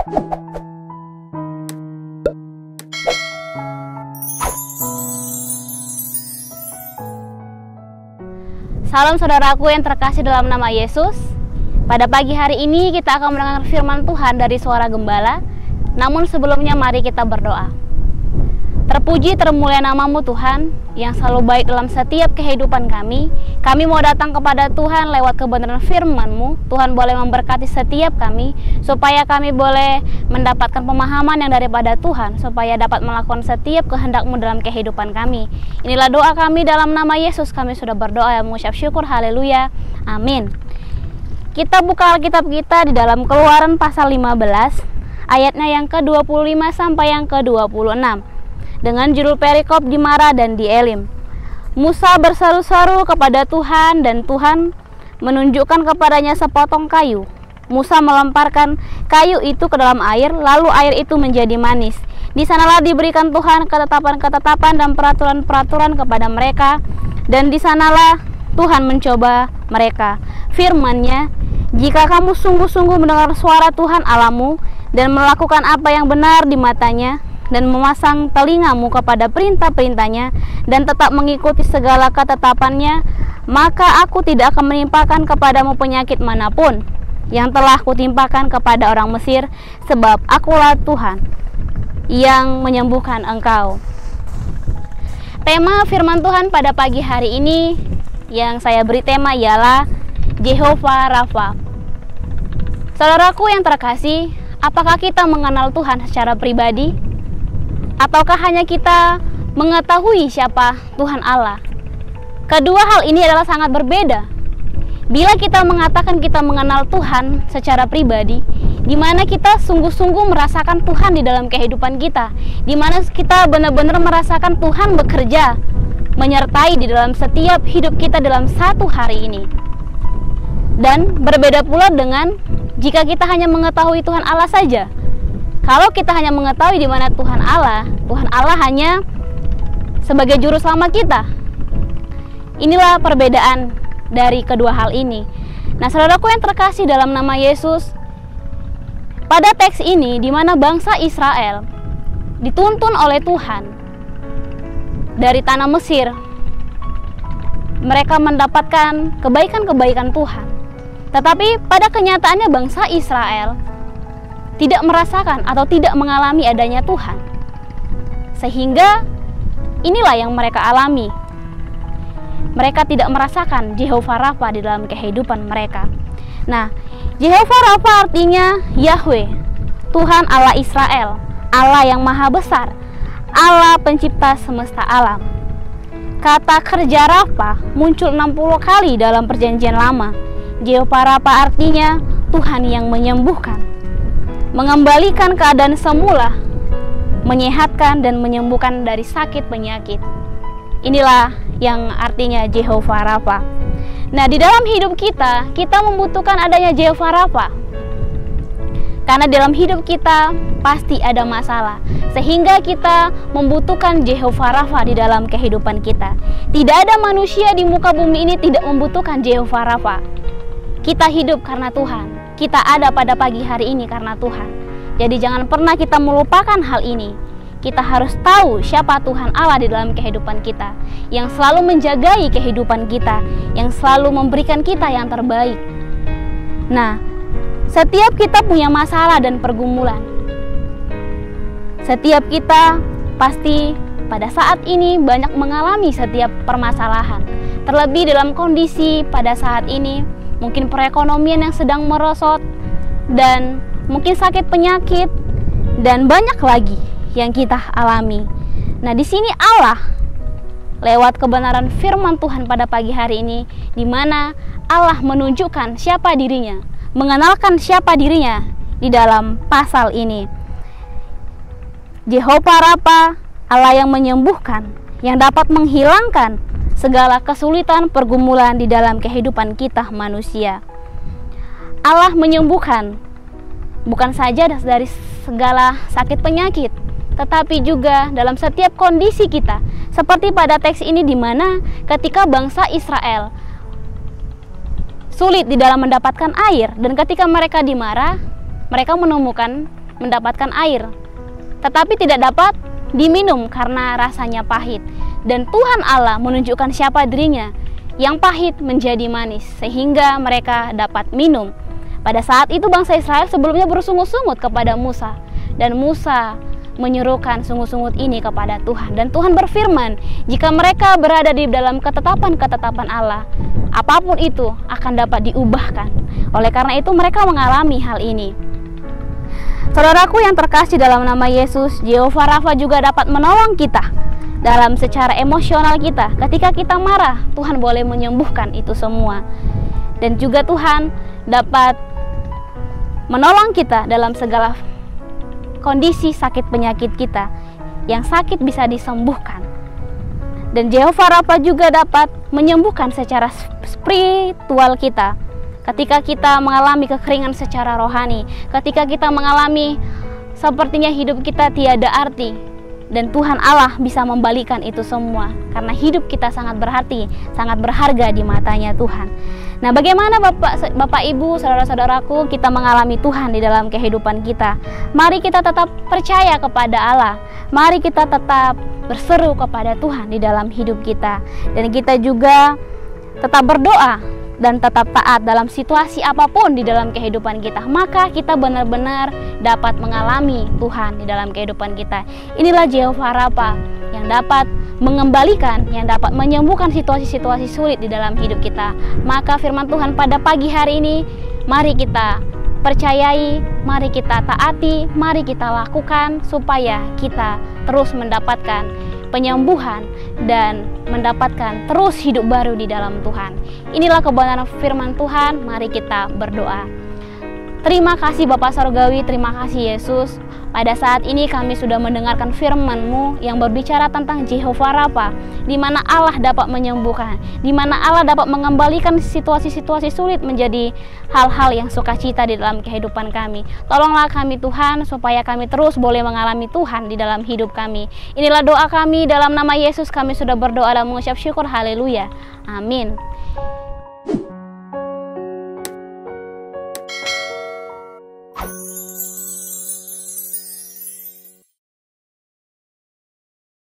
Salam saudaraku yang terkasih dalam nama Yesus. Pada pagi hari ini kita akan mendengar firman Tuhan dari suara gembala. Namun sebelumnya mari kita berdoa. Terpuji termulia namamu Tuhan, yang selalu baik dalam setiap kehidupan kami. Kami mau datang kepada Tuhan lewat kebenaran firman-Mu. Tuhan boleh memberkati setiap kami, supaya kami boleh mendapatkan pemahaman yang daripada Tuhan, supaya dapat melakukan setiap kehendak-Mu dalam kehidupan kami. Inilah doa kami dalam nama Yesus. Kami sudah berdoa dan mengucap syukur. Haleluya. Amin. Kita buka Alkitab kita di dalam Keluaran pasal 15, ayatnya yang ke-25 sampai yang ke-26. Dengan judul perikop di Mara dan di Elim. Musa berseru-seru kepada Tuhan dan Tuhan menunjukkan kepadanya sepotong kayu. Musa melemparkan kayu itu ke dalam air, lalu air itu menjadi manis. Di sanalah diberikan Tuhan ketetapan-ketetapan dan peraturan-peraturan kepada mereka, dan di sanalah Tuhan mencoba mereka. Firman-Nya, jika kamu sungguh-sungguh mendengar suara Tuhan Allahmu dan melakukan apa yang benar di matanya, dan memasang telingamu kepada perintah-perintahnya dan tetap mengikuti segala ketetapannya, maka aku tidak akan menimpakan kepadamu penyakit manapun yang telah kutimpakan kepada orang Mesir, sebab akulah Tuhan yang menyembuhkan engkau. Tema firman Tuhan pada pagi hari ini yang saya beri tema ialah Jehovah Rafa. Saudaraku yang terkasih, apakah kita mengenal Tuhan secara pribadi? Ataukah hanya kita mengetahui siapa Tuhan Allah? Kedua hal ini adalah sangat berbeda. Bila kita mengatakan kita mengenal Tuhan secara pribadi, di mana kita sungguh-sungguh merasakan Tuhan di dalam kehidupan kita, di mana kita benar-benar merasakan Tuhan bekerja, menyertai di dalam setiap hidup kita dalam satu hari ini. Dan berbeda pula dengan jika kita hanya mengetahui Tuhan Allah saja. Kalau kita hanya mengetahui di mana Tuhan Allah hanya sebagai juru selamat kita. Inilah perbedaan dari kedua hal ini. Nah, saudaraku yang terkasih dalam nama Yesus, pada teks ini di mana bangsa Israel dituntun oleh Tuhan dari tanah Mesir, mereka mendapatkan kebaikan-kebaikan Tuhan. Tetapi pada kenyataannya bangsa Israel tidak merasakan atau tidak mengalami adanya Tuhan. Sehingga inilah yang mereka alami. Mereka tidak merasakan Jehovah Rafa di dalam kehidupan mereka. Nah, Jehovah Rafa artinya Yahweh, Tuhan Allah Israel, Allah yang maha besar, Allah pencipta semesta alam. Kata kerja Rafa muncul 60 kali dalam perjanjian lama. Jehovah Rafa artinya Tuhan yang menyembuhkan, mengembalikan keadaan semula, menyehatkan dan menyembuhkan dari sakit penyakit. Inilah yang artinya Jehovah Rafa. Nah, di dalam hidup kita membutuhkan adanya Jehovah Rafa. Karena dalam hidup kita pasti ada masalah, sehingga kita membutuhkan Jehovah Rafa di dalam kehidupan kita. Tidak ada manusia di muka bumi ini tidak membutuhkan Jehovah Rafa. Kita hidup karena Tuhan. Kita ada pada pagi hari ini karena Tuhan. Jadi jangan pernah kita melupakan hal ini. Kita harus tahu siapa Tuhan Allah di dalam kehidupan kita, yang selalu menjagai kehidupan kita, yang selalu memberikan kita yang terbaik. Nah, setiap kita punya masalah dan pergumulan. Setiap kita pasti pada saat ini banyak mengalami setiap permasalahan. Terlebih dalam kondisi pada saat ini, mungkin perekonomian yang sedang merosot, dan mungkin sakit penyakit, dan banyak lagi yang kita alami. Nah, di sini Allah lewat kebenaran firman Tuhan pada pagi hari ini, di mana Allah menunjukkan siapa dirinya, mengenalkan siapa dirinya di dalam pasal ini. Jehovah Rafa, Allah yang menyembuhkan, yang dapat menghilangkan segala kesulitan pergumulan di dalam kehidupan kita manusia. Allah menyembuhkan bukan saja dari segala sakit penyakit, tetapi juga dalam setiap kondisi kita. Seperti pada teks ini di mana ketika bangsa Israel sulit di dalam mendapatkan air, dan ketika mereka di Mara, mereka menemukan mendapatkan air, tetapi tidak dapat diminum karena rasanya pahit. Dan Tuhan Allah menunjukkan siapa dirinya, yang pahit menjadi manis, sehingga mereka dapat minum. Pada saat itu bangsa Israel sebelumnya bersungut-sungut kepada Musa, dan Musa menyerukan sungut-sungut ini kepada Tuhan. Dan Tuhan berfirman, jika mereka berada di dalam ketetapan-ketetapan Allah, apapun itu akan dapat diubahkan. Oleh karena itu mereka mengalami hal ini. Saudaraku yang terkasih dalam nama Yesus, Jehovah Rafa juga dapat menolong kita dalam secara emosional kita. Ketika kita marah, Tuhan boleh menyembuhkan itu semua. Dan juga Tuhan dapat menolong kita dalam segala kondisi sakit penyakit kita. Yang sakit bisa disembuhkan. Dan Jehovah Rafa juga dapat menyembuhkan secara spiritual kita. Ketika kita mengalami kekeringan secara rohani, ketika kita mengalami sepertinya hidup kita tiada arti, dan Tuhan Allah bisa membalikan itu semua, karena hidup kita sangat berarti, sangat berharga di matanya Tuhan. Nah, bagaimana Bapak Ibu, saudara-saudaraku, kita mengalami Tuhan di dalam kehidupan kita? Mari kita tetap percaya kepada Allah. Mari kita tetap berseru kepada Tuhan di dalam hidup kita. Dan kita juga tetap berdoa dan tetap taat dalam situasi apapun di dalam kehidupan kita. Maka kita benar-benar dapat mengalami Tuhan di dalam kehidupan kita. Inilah Jehovah Rafa yang dapat mengembalikan, yang dapat menyembuhkan situasi-situasi sulit di dalam hidup kita. Maka firman Tuhan pada pagi hari ini, mari kita percayai, mari kita taati, mari kita lakukan supaya kita terus mendapatkan penyembuhan dan mendapatkan terus hidup baru di dalam Tuhan. Inilah kebenaran firman Tuhan, mari kita berdoa. Terima kasih Bapa Sorgawi, terima kasih Yesus. Pada saat ini kami sudah mendengarkan firman-Mu yang berbicara tentang Jehovah Rafa, di mana Allah dapat menyembuhkan, di mana Allah dapat mengembalikan situasi-situasi sulit menjadi hal-hal yang sukacita di dalam kehidupan kami. Tolonglah kami Tuhan, supaya kami terus boleh mengalami Tuhan di dalam hidup kami. Inilah doa kami, dalam nama Yesus kami sudah berdoa dan mengucap syukur, haleluya, amin.